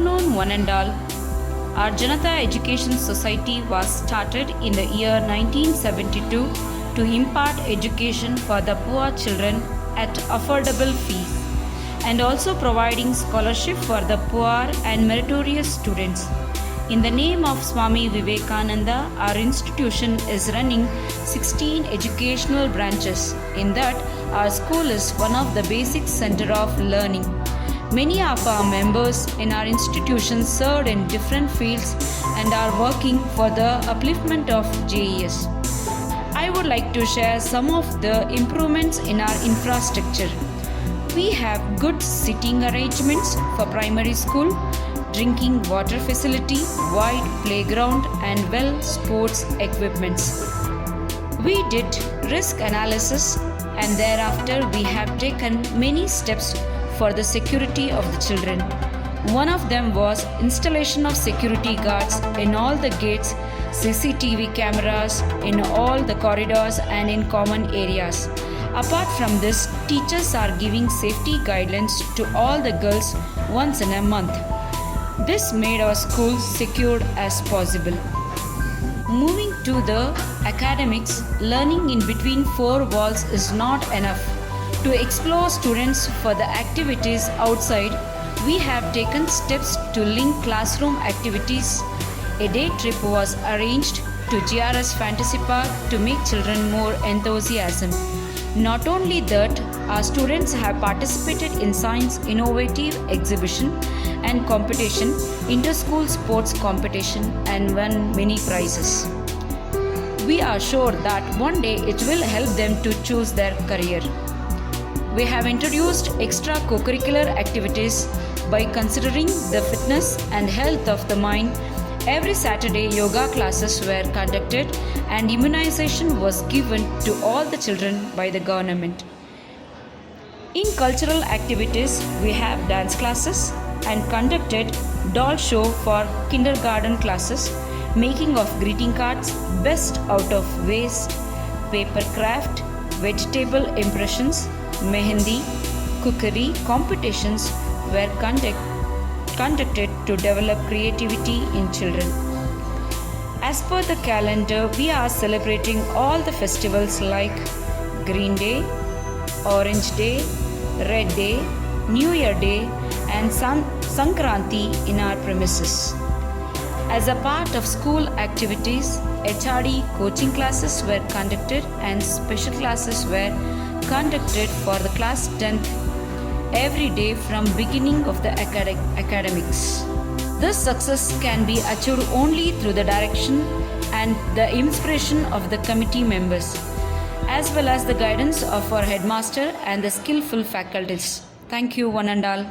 afternoon, one and all. Our Janata Education Society was started in the year 1972 to impart education for the poor children at affordable fees and also providing scholarship for the poor and meritorious students. In the name of Swami Vivekananda, our institution is running 16 educational branches. In that, our school is one of the basic center of learning. Many of our members in our institution served in different fields and are working for the upliftment of JES. I would like to share some of the improvements in our infrastructure. We have good sitting arrangements for primary school, drinking water facility, wide playground and well sports equipments. We did risk analysis and thereafter we have taken many steps for the security of the children. One of them was installation of security guards in all the gates, CCTV cameras in all the corridors and in common areas. Apart from this, teachers are giving safety guidelines to all the girls once in a month. This made our school secured as possible. Moving to the academics, learning in between four walls is not enough. To explore students for the activities outside, we have taken steps to link classroom activities. A day trip was arranged to GRS Fantasy Park to make children more enthusiasm. Not only that, our students have participated in science innovative exhibition and competition, inter-school sports competition and won many prizes. We are sure that one day it will help them to choose their career. We have introduced extra co-curricular activities by considering the fitness and health of the mind. Every Saturday, yoga classes were conducted and immunization was given to all the children by the government. In cultural activities, we have dance classes and conducted doll show for kindergarten classes, making of greeting cards, best out of waste, paper craft, vegetable impressions, mehendi, cookery competitions were conducted to develop creativity in children. As per the calendar, we are celebrating all the festivals like Green Day, Orange Day, Red Day, New Year Day and Sankranti in our premises. As a part of school activities, HRD coaching classes were conducted and special classes were conducted for the class 10th every day from beginning of the academics. This success can be achieved only through the direction and the inspiration of the committee members, as well as the guidance of our headmaster and the skillful faculties. Thank you, one and all.